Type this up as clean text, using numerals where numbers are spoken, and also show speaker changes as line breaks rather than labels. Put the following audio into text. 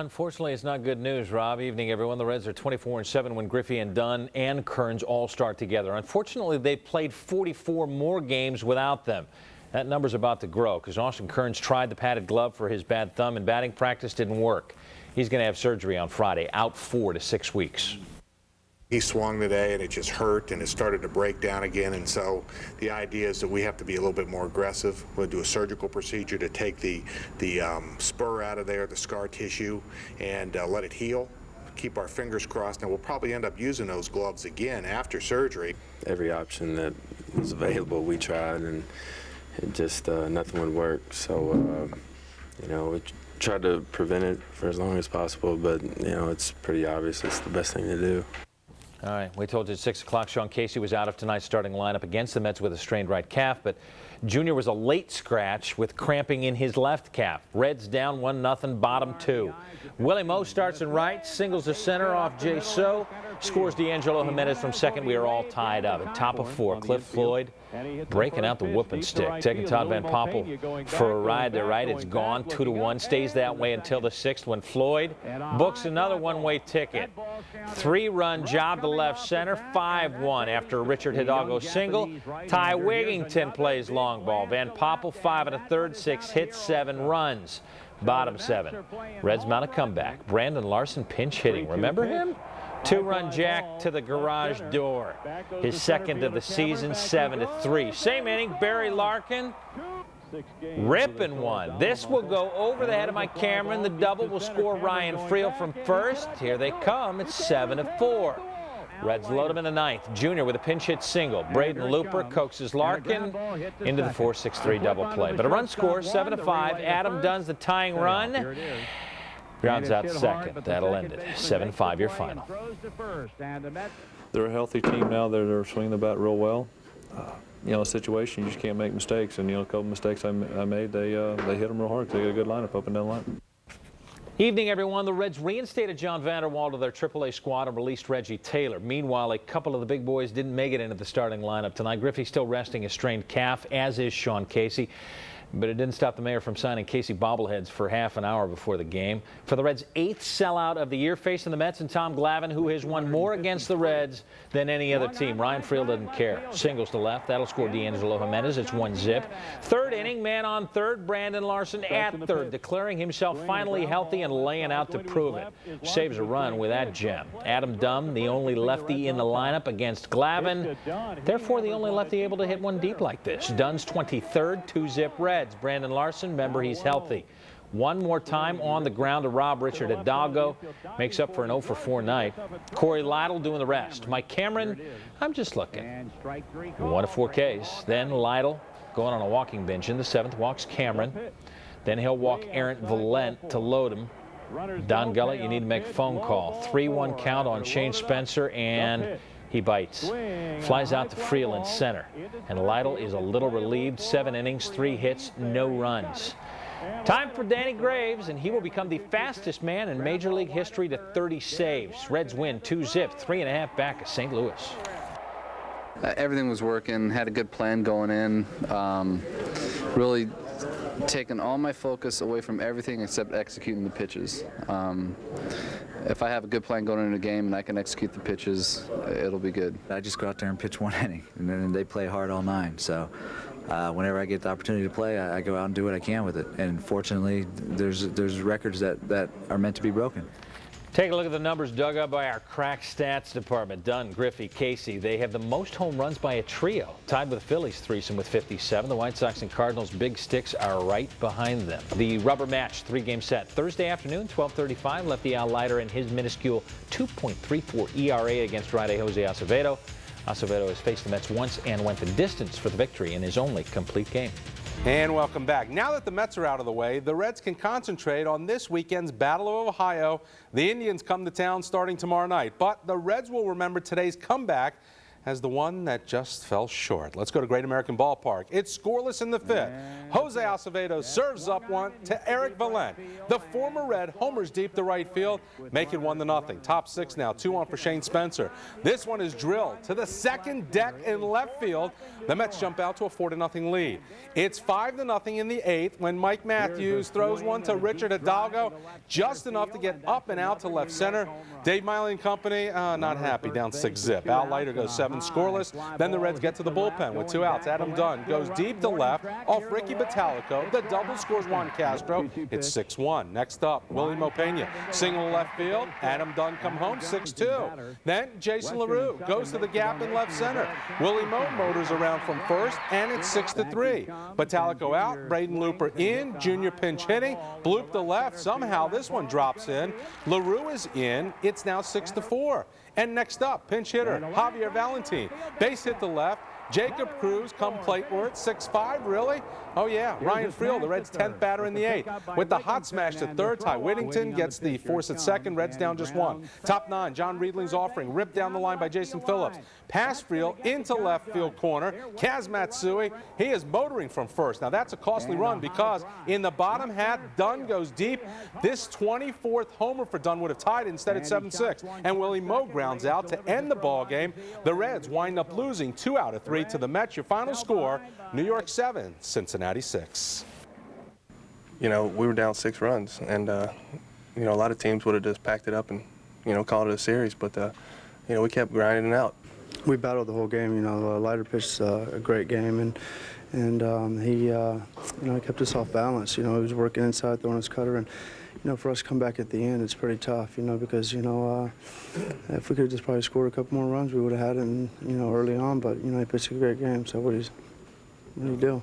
Unfortunately, it's not good news, Rob. Evening, everyone. The Reds are 24-7 when Griffey and Dunn and Kearns all start together. Unfortunately, they played 44 more games without them. That number's about to grow because Austin Kearns tried the padded glove for his bad thumb and batting practice didn't work. He's going to have surgery on Friday, out 4 to 6 weeks.
He swung today and it just hurt and it started to break down again, and so the idea is that we have to be a little bit more aggressive. We'll do a surgical procedure to take the spur out of there, the scar tissue, and let it heal. Keep our fingers crossed, and we'll probably end up using those gloves again after surgery.
Every option that was available we tried, and it just nothing would work. So you know, we tried to prevent it for as long as possible, but you know, it's pretty obvious it's the best thing to do.
All right, we told you at 6 o'clock Sean Casey was out of tonight's starting lineup against the Mets with a strained right calf, but Junior was a late scratch with cramping in his left calf. Reds down 1-0, bottom 2. Willie Moe starts in right, singles to center off Jay So, scores D'Angelo Jimenez from second. We are all tied up. At top of 4, Cliff Floyd breaking out the whooping stick, taking Todd Van Poppel for a ride there, right? It's gone 2-1, stays that way until the 6th when Floyd books another one-way ticket. 3-run job to left center, 5-1 after Richard Hidalgo single. Ty Wigington plays long ball. Van Poppel 5 1/3, 6 hits, 7 runs. Bottom 7. Reds mount a comeback. Brandon Larson pinch hitting. Remember him? 2-run jack to the garage door. His second of the season, 7-3. Same inning, Barry Larkin ripping one. This will go over the head of Mike Cameron. The double will score Ryan Friel from first. Here they come. It's 7-4. Reds load him in the 9th. Junior with a pinch hit single. Braden Looper coaxes Larkin into the 4-6-3 double play. But a run score, 7-5. Adam Dunn's the tying run. Grounds out second. That'll end it. 7-5 your final.
They're a healthy team now. They're swinging the bat real well. You know, a situation you just can't make mistakes. And you know, a couple mistakes I made, they hit them real hard. They got a good lineup up and down the line.
Evening, everyone. The Reds reinstated John Vanderwall to their AAA squad and released Reggie Taylor. Meanwhile, a couple of the big boys didn't make it into the starting lineup tonight. Griffey still resting a strained calf, as is Sean Casey. But it didn't stop the mayor from signing Casey bobbleheads for half an hour before the game. For the Reds' 8th sellout of the year, facing the Mets and Tom Glavine, who has won more against the Reds than any other team. Ryan Friel doesn't care. Singles to left. That'll score D'Angelo Jimenez. It's 1-0. Third inning, man on third. Brandon Larson at third, declaring himself finally healthy and laying out to prove it. Saves a run with that gem. Adam Dunn, the only lefty in the lineup against Glavine. Therefore, the only lefty able to hit one deep like this. Dunn's 23rd, 2-0 Reds. Brandon Larson, remember, he's healthy. One more time on the ground to rob Richard Hidalgo. Makes up for an 0-for-4 night. Corey Lytle doing the rest. Mike Cameron, I'm just looking. 1-4 Ks. Then Lytle going on a walking bench in the 7th, walks Cameron. Then he'll walk Aaron Valent to load him. Don Gullett, you need to make a phone call. 3-1 count on Shane Spencer, and he bites. Flies out to Friel in center. And Lytle is a little relieved. 7 innings, 3 hits, no runs. Time for Danny Graves, and he will become the fastest man in Major League history to 30 saves. Reds win 2-0, 3.5 back at St. Louis.
Everything was working, had a good plan going in. Really taking all my focus away from everything except executing the pitches. If I have a good plan going into the game and I can execute the pitches, it'll be good.
I just go out there and pitch 1 inning, and then they play hard all 9. So whenever I get the opportunity to play, I go out and do what I can with it. And fortunately, there's records that are meant to be broken.
Take a look at the numbers dug up by our crack stats department. Dunn, Griffey, Casey. They have the most home runs by a trio, tied with the Phillies threesome with 57. The White Sox and Cardinals' big sticks are right behind them. The rubber match 3-game set Thursday afternoon, 12:35. Lefty Al Leiter in his minuscule 2.34 ERA against Friday Jose Acevedo. Acevedo has faced the Mets once and went the distance for the victory in his only complete game.
And welcome back. Now that the Mets are out of the way, the Reds can concentrate on this weekend's Battle of Ohio. The Indians come to town starting tomorrow night, but the Reds will remember today's comeback as the one that just fell short. Let's go to Great American Ballpark. It's scoreless in the 5th. Jose Acevedo serves up one to Eric Valent. The former Red homers deep to right field, make it 1-0. Top 6 now, 2 on for Shane Spencer. This one is drilled to the second deck in left field. The Mets jump out to a 4-0 lead. It's 5-0 in the 8th when Mike Matthews throws one to Richard Hidalgo, just enough to get up and out to left center. Dave Miley and company not happy, down 6-zip. Al Leiter goes 7 scoreless. Then the Reds get to the bullpen with 2 outs. Adam Dunn goes deep to left off Ricky Batalico. The double scores Juan Castro. It's 6-1. Next up, Willie Mopena, single left field. Adam Dunn come home, 6-2. Then Jason LaRue goes to the gap in left center. Willie Mo motors around from first, and it's 6-3. Batalico out, Braden Looper in, Junior pinch hitting, bloop to left. Somehow this one drops in. LaRue is in. It's now 6-4. And next up, pinch hitter Javier Valentin, base hit to left. Jacob Cruz come plate work, 6-5, really? Oh yeah, Ryan Friel, the Reds' 10th batter in the 8th. With the hot smash to third, Ty Whittington gets the force at second, Reds down just 1. Top 9, John Riedling's offering, ripped down the line by Jason Phillips. Pass Friel into left field corner. Kaz Matsui, he is motoring from first. Now that's a costly run because in the bottom half, Dunn goes deep. This 24th homer for Dunn would have tied it. Instead it's 7-6. And Willie Mo grounds out to end the ball game. The Reds wind up losing 2 out of 3 to the Mets. Your final score, New York 7, Cincinnati 6.
You know, we were down 6 runs, and you know, a lot of teams would have just packed it up and, you know, called it a series, but you know, we kept grinding it out.
We battled the whole game. You know, Leiter pitched a great game, and he, you know, he kept us off balance. You know, he was working inside, throwing his cutter, and you know, for us to come back at the end, it's pretty tough. You know, because you know, if we could have just probably scored a couple more runs, we would have had it, you know, early on. But you know, he pitched a great game. So what do you do?